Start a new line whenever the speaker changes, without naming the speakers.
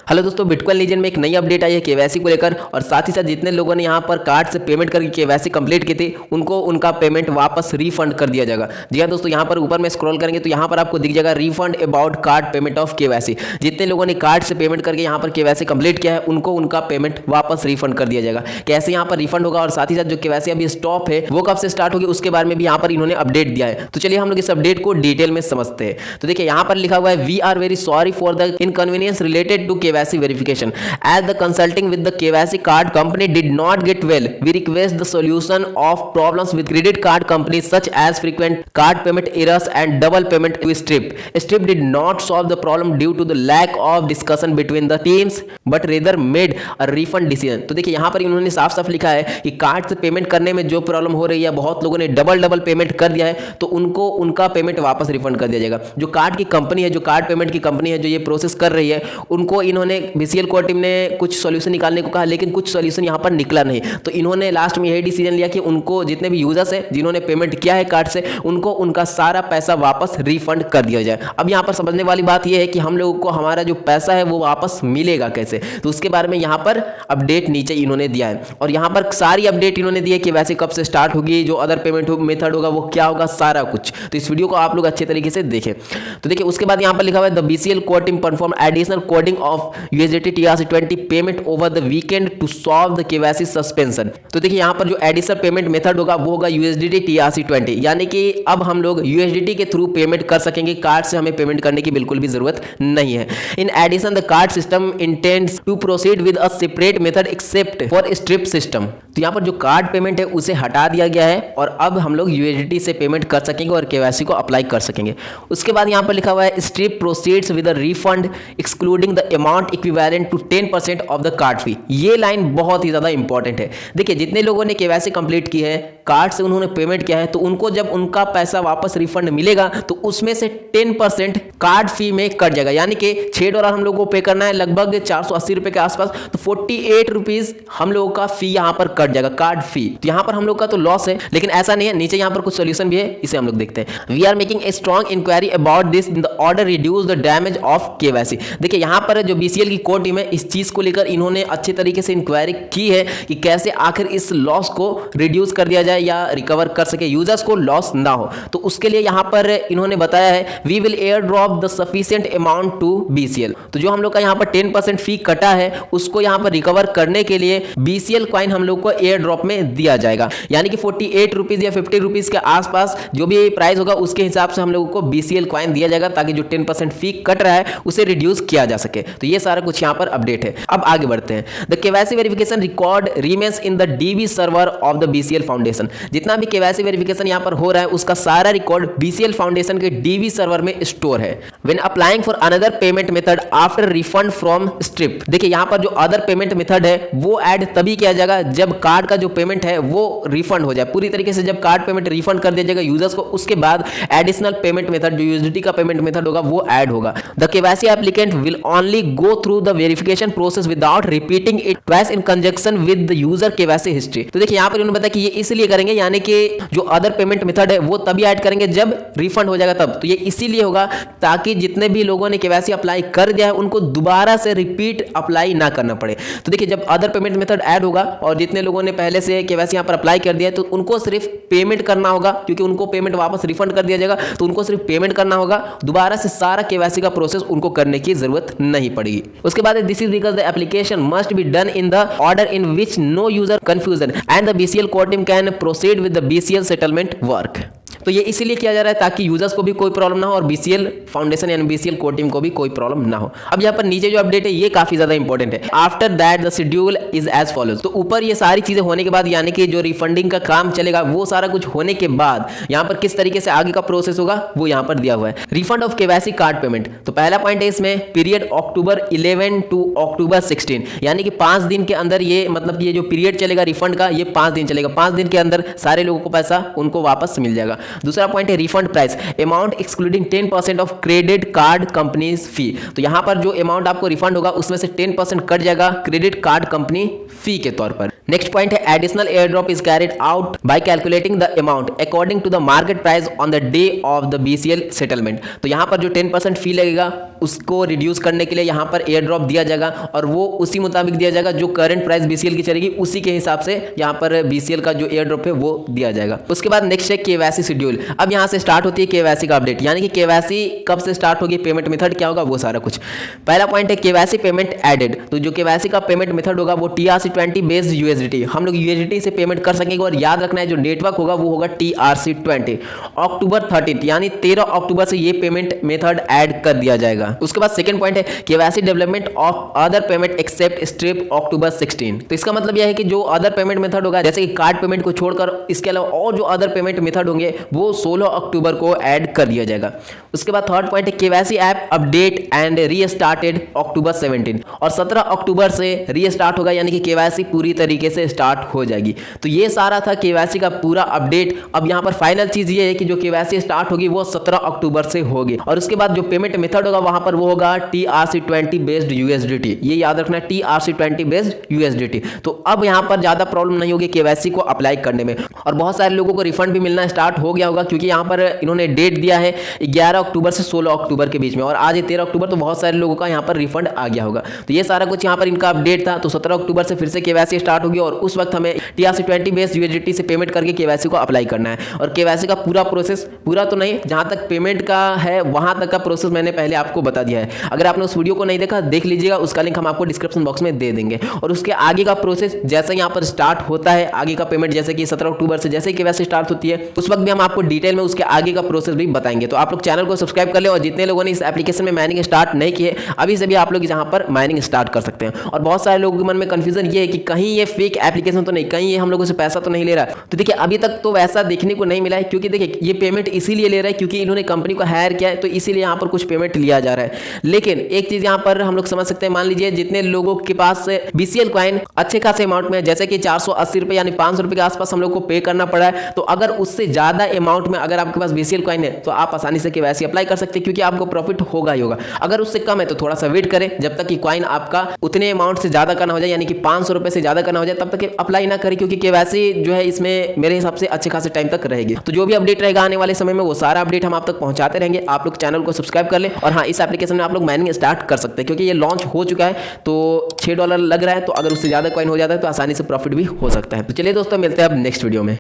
Hello दोस्तों, bitcoin legend में एक नई अपडेट आई है केवाईसी को लेकर। और साथ ही साथ जितने लोगों ने यहाँ पर कार्ड से पेमेंट करके केवाईसी कंप्लीट की थी उनको उनका पेमेंट वापस रिफंड कर दिया जाएगा। जी हाँ दोस्तों, यहाँ पर ऊपर में स्क्रॉल करेंगे तो यहाँ पर आपको दिख जाएगा refund about card payment of KYC. जितने लोगों ने कार्ड से पेमेंट करके यहाँ पर केवाईसी कंप्लीट किया है उनको उनका पेमेंट वापस रिफंड कर दिया जाएगा। कैसे यहाँ पर रिफंड होगा और साथ ही साथ जो केवाईसी अभी स्टॉप है वो कब से स्टार्ट होगी उसके बारे में भी यहाँ पर इन्होंने अपडेट दिया है। तो चलिए हम लोग इस अपडेट को डिटेल में समझते हैं। तो देखिए यहाँ पर लिखा हुआ है, we are very sorry for the inconvenience related to KYC verification. As the consulting with the KYC card company did not get well, we request the solution of problems with credit card companies such as frequent card payment errors and double payment to Strip. Strip did not solve the problem due to the lack of discussion between the teams, but rather made a refund decision. तो देखिए यहाँ पर इन्होंने साफ साफ लिखा है कि कार्ड से पेमेंट करने में जो प्रॉब्लम हो रही है, बहुत लोगों ने डबल पेमेंट कर दिया है तो उनको उनका पेमेंट वापस रिफंड कर दिया जाएगा। जो कार्ड की कंपनी है, जो कार्ड पेमेंट की कंपनी है जो ये प्रोसेस कर रही है, उनको इन्होंने बीसीएल कोर टीम ने कुछ सॉल्यूशन निकालने को कहा, लेकिन कुछ सॉल्यूशन यहाँ पर निकला नहीं। तो इन्होंने लास्ट में यही डिसीजन लिया कि उनको जितने भी यूजर्स हैं जिन्होंने पेमेंट किया है कार्ड से, उनको उनका सारा पैसा वापस रिफंड कर दिया जाए। अब यहाँ पर समझने वाली बात यह है कि हम लोगों को हमारा जो पैसा है वो वापस मिलेगा कैसे, तो उसके बारे में यहाँ पर अपडेट नीचे इन्होंने दिया है। और यहाँ पर सारी अपडेट इन्होंने दी है कि वैसे कब से स्टार्ट होगी, जो अदर पेमेंट मेथड होगा वो क्या होगा, सारा कुछ। तो इस वीडियो को आप लोग अच्छे तरीके से देखें। तो देखिए उसके बाद यहाँ पर लिखा हुआ है, the BCL core team perform additional coding of USDT TRC20 payment over the weekend to solve the KYC suspension. तो देखिए यहाँ पर जो एडिशनल पेमेंट मेथड होगा वो होगा USDT TRC20, यानी कि अब हम लोग USDT के थ्रू पेमेंट कर सकेंगे, कार्ड से हमें पेमेंट करने की बिल्कुल भी जरूरत नहीं है। In addition the card system intends to proceed with a separate method except for strip system. तो यहाँ पर जो कार्ड पेमेंट है उसे हटा दिया गया है और अब हम लोग USDT से पेमेंट कर सकेंगे और केवाईसी को अप्लाई कर सकेंगे। उसके बाद यहाँ पर लिखा हुआ है, Stripe proceeds with a refund excluding the amount equivalent to 10% of the card fee. ये लाइन बहुत ही ज्यादा इंपॉर्टेंट है। देखिए जितने लोगों ने केवाईसी कंप्लीट की है, कार्ड से उन्होंने पेमेंट किया है, तो उनको जब उनका पैसा वापस रिफंड मिलेगा तो उसमें से 10% कार्ड फी में कट जाएगा। यानी कि $6 हम लोगों को पे करना है, लगभग 480 रुपए के आसपास, तो 48 रुपीज हम लोगों का फी यहाँ पर कट जाएगा, कार्ड फी। तो यहाँ पर हम लोग का तो लॉस है, लेकिन ऐसा नहीं है। नीचे यहाँ पर कुछ सोल्यूशन भी है, इसे हम लोग देखते हैं। We are making a strong inquiry about this in the order reduce the damage of KYC. देखिए यहाँ पर जो बीसीएल की कोर टीम है, इस चीज को लेकर इन्होंने अच्छे तरीके से इंक्वायरी की है कि कैसे आखिर इस लॉस को रिड्यूस कर दिया जाए या रिकवर कर सके, यूजर्स को लॉस ना हो। तो उसके लिए यहाँ पर इन्होंने बताया है, we will air drop the sufficient amount to BCL. तो जो हम लोग का यहाँ पर 10% फी कटा है उसको यहाँ पर रिकवर करने के लिए बीसीएल कॉइन हम लोग को एयर ड्रॉप में दिया जाएगा। यानी कि 48 रुपीज या 50 रुपीज के आसपास जो भी प्राइस होगा उसके हिसाब से हम लोगों को बीसीएल कॉइन दिया जाएगा, ताकि जो 10% फी कट रहा है उसे रिड्यूस किया जा सके। तो ये सारा कुछ यहाँ पर अपडेट है। अब आगे बढ़ते हैं। The KYC verification record remains in the dB server of the BCL foundation. जितना भी केवाईसी वेरिफिकेशन यहाँ पर हो रहा है उसका सारा रिकॉर्ड बीसीएल फाउंडेशन के डीबी सर्वर में स्टोर है। When applying for another payment method after refund from strip. देखिए यहाँ पर जो अदर पेमेंट मेथड है वो ऐड तभी किया जाएगा जब कार्ड का जो पेमेंट है वो रिफंड हो जाए पूरी तरीके से। जब कार्ड पेमेंट रिफंड कर दिया जाएगा यूजर्स को, उसके बाद एडिशनल पेमेंट मेथड जो USDT का पेमेंट मेथड होगा वो ऐड होगा। The KYC applicant will only go through the verification process without repeating it twice in conjunction with the user KYC history. तो देखिए यहाँ पर उन्होंने बताया कि ये इसलिए करेंगे, यानी कि जो अदर पेमेंट मेथड है वो तभी ऐड करेंगे जब रिफंड हो जाएगा तब। तो ये इसीलिए होगा ताकि जितने भी लोगों ने केवाईसी अप्लाई कर दिया है उनको दोबारा से रिपीट अप्लाई ना करना पड़े। तो देखिए जब अदर पेमेंट मेथड ऐड होगा और जितने लोगों ने पहले से केवाईसी यहाँ पर अप्लाई कर दिया है तो उनको सिर्फ पेमेंट करना होगा, क्योंकि उनको पेमेंट वापस रिफंड कर दिया जाएगा तो उनको सिर्फ पेमेंट करना होगा, दोबारा से सारा केवाईसी का प्रोसेस उनको करने की जरूरत नहीं पड़ेगी। उसके बाद this is because the application must be done in the order in which no user confusion and the BCL core team can proceed with the BCL settlement work. तो ये इसीलिए किया जा रहा है ताकि यूजर्स को भी कोई प्रॉब्लम ना हो और बीसीएल फाउंडेशन यानी बीसीएल कोर टीम को भी कोई प्रॉब्लम ना हो। अब यहाँ पर नीचे जो अपडेट है ये काफी ज्यादा इंपॉर्टेंट है। After that the schedule is as follows. तो ऊपर ये सारी चीजें होने के बाद, यानी कि जो रिफंडिंग का काम चलेगा वो सारा कुछ होने के बाद यहाँ पर किस तरीके से आगे का प्रोसेस होगा वो यहाँ पर दिया हुआ है। Refund of KYC card payment. तो पहला पॉइंट है इसमें, पीरियड October 11 टू October 16, यानी कि 5 दिन के अंदर ये मतलब ये जो पीरियड चलेगा रिफंड का ये 5 दिन चलेगा। 5 दिन के अंदर सारे लोगों को पैसा उनको वापस मिल जाएगा। दूसरा पॉइंट है refund price, amount excluding 10% of credit card companies fee. तो यहां पर जो अमाउंट आपको रिफंड होगा उसमें से 10% कट जाएगा क्रेडिट कार्ड कंपनी फी के तौर पर। नेक्स्ट पॉइंट है additional air drop is carried out by calculating the amount according to the market price on the day of the BCL settlement. तो यहां पर जो 10% फी लगेगा उसको रिड्यूस करने के लिए यहाँ पर एयर ड्रॉप दिया जाएगा और वो उसी मुताबिक दिया जाएगा जो करंट प्राइस BCL की चलेगी उसी के हिसाब से यहाँ पर BCL का जो एयर ड्रॉप है वो दिया जाएगा। उसके बाद नेक्स्ट है KYC शेड्यूल। अब यहाँ से स्टार्ट होती है KYC का अपडेट, यानी कि KYC कब से स्टार्ट होगी, पेमेंट मेथड क्या होगा, वो सारा कुछ। पहला पॉइंट है KYC पेमेंट एडेड। तो जो KYC का पेमेंट मेथड होगा वो TRC20 बेस्ड USDT, हम लोग USDT से पेमेंट कर सकेंगे और याद रखना है जो नेटवर्क होगा वो होगा TRC20। अक्टूबर 13 यानी 13 अक्टूबर से ये पेमेंट मेथड ऐड कर दिया जाएगा। उसके बाद सेकंड पॉइंट है KYC development of other payment except Stripe October 16। तो इसका मतलब यह है कि जो अदर पेमेंट मेथड होगा जैसे कि कार्ड पेमेंट को छोड़कर इसके अलावा और जो अदर पेमेंट मेथड होंगे वो 16 अक्टूबर को ऐड कर दिया जाएगा। उसके बाद थर्ड पॉइंट है KYC app update and restarted October 17 और 17 अक्टूबर से रीस्टार्ट होगा, यानी कि KYC पूरी तरीके से स्टार्ट हो जाएगी। तो ये सारा था KYC का पूरा अपडेट। अब यहाँ पर फाइनल चीज ये है कि जो KYC स्टार्ट होगी वो 17 अक्टूबर से होगी और उसके बाद जो पेमेंट मेथड होगा वहां पर वो होगा TRC20 बेस्ड USDT। ये याद रखना है TRC20 बेस्ड USDT। तो अब यहाँ पर ज्यादा प्रॉब्लम नहीं होगी KYC को अप्लाई करने में और बहुत सारे लोगों को रिफंड भी मिलना स्टार्ट हो गया होगा क्योंकि यहाँ पर इन्होंने डेट दिया है 11 अक्टूबर से 16 अक्टूबर के बीच में और आज है 13 अक्टूबर, तो बहुत सारे लोगों का यहाँ पर रिफंड आ गया होगा। तो ये सारा कुछ यहाँ पर इनका अपडेट था। तो 17 अक्टूबर से फिर से KYC स्टार्ट होगी और उस वक्त हमें TRC20 बेस्ड USDT से पेमेंट करके KYC को अप्लाई करना है और KYC का पूरा प्रोसेस, पूरा तो नहीं, जहां तक पेमेंट का है वहां तक का प्रोसेस मैंने पहले आपको बता दिया है। अगर आपने उस वीडियो को नहीं देखा देख लीजिएगा, उसका लिंक हम आपको डिस्क्रिप्शन बॉक्स में दे देंगे। और उसके आगे का प्रोसेस जैसे यहाँ पर स्टार्ट होता है, आगे का पेमेंट जैसे कि 17 अक्टूबर से जैसे KYC स्टार्ट होती है उस वक्त भी हम आपको डिटेल में उसके आगे का प्रोसेस भी बताएंगे। तो आप लोग चैनल को सब्सक्राइब कर ले और जितने लोगों ने इस एप्लीकेशन में माइनिंग स्टार्ट नहीं की है अभी से भी आप लोग यहाँ पर माइनिंग स्टार्ट कर सकते हैं। और बहुत सारे लोगों के मन में कंफ्यूजन ये है कि कहीं ये फेक एप्लीकेशन तो नहीं, कहीं ये हम लोगों से पैसा तो नहीं ले रहा। तो देखिए अभी तक तो वैसा देखने को नहीं मिला है क्योंकि देखिए ये पेमेंट इसीलिए ले रहा है क्योंकि इन्होंने कंपनी को हायर किया है, तो इसीलिए यहाँ पर कुछ पेमेंट लिया जा रहा है। लेकिन एक चीज यहाँ पर हम लोग समझ सकते हैं, मान लीजिए जितने लोगों के पास BCL कॉइन अच्छे खासे अमाउंट में, जैसे कि 480 रुपए यानी 500 रुपए के आसपास हम लोग को पे करना पड़ा है, तो अगर उससे ज्यादा अमाउंट में अगर आपके पास BCL कॉइन है तो आप आसानी से KYC अप्लाई कर सकते हैं क्योंकि आपको प्रॉफिट होगा ही होगा। अगर उससे कम है तो थोड़ा सा वेट करें जब तक कि कॉइन आपका उतने अमाउंट से ज्यादा करना हो जाए, यानी कि 500 रुपए से ज्यादा करना हो जाए, तब तक अप्लाई ना करें क्योंकि KYC जो है इसमें मेरे हिसाब से अच्छे खासे टाइम तक रहेगी। तो जो भी अपडेट रहेगा आने वाले समय में वो सारा अपडेट हम आप तक पहुंचाते रहेंगे। आप लोग चैनल को सब्सक्राइब कर ले और हाँ, इस एप्लीकेशन में आप लोग माइनिंग स्टार्ट कर सकते हैं क्योंकि ये लॉन्च हो चुका है। तो $6 लग रहा है, तो अगर उससे ज्यादा कॉइन हो जाता है तो आसानी से प्रॉफिट भी हो सकता है। तो चलिए दोस्तों, मिलते हैं अब नेक्स्ट वीडियो में।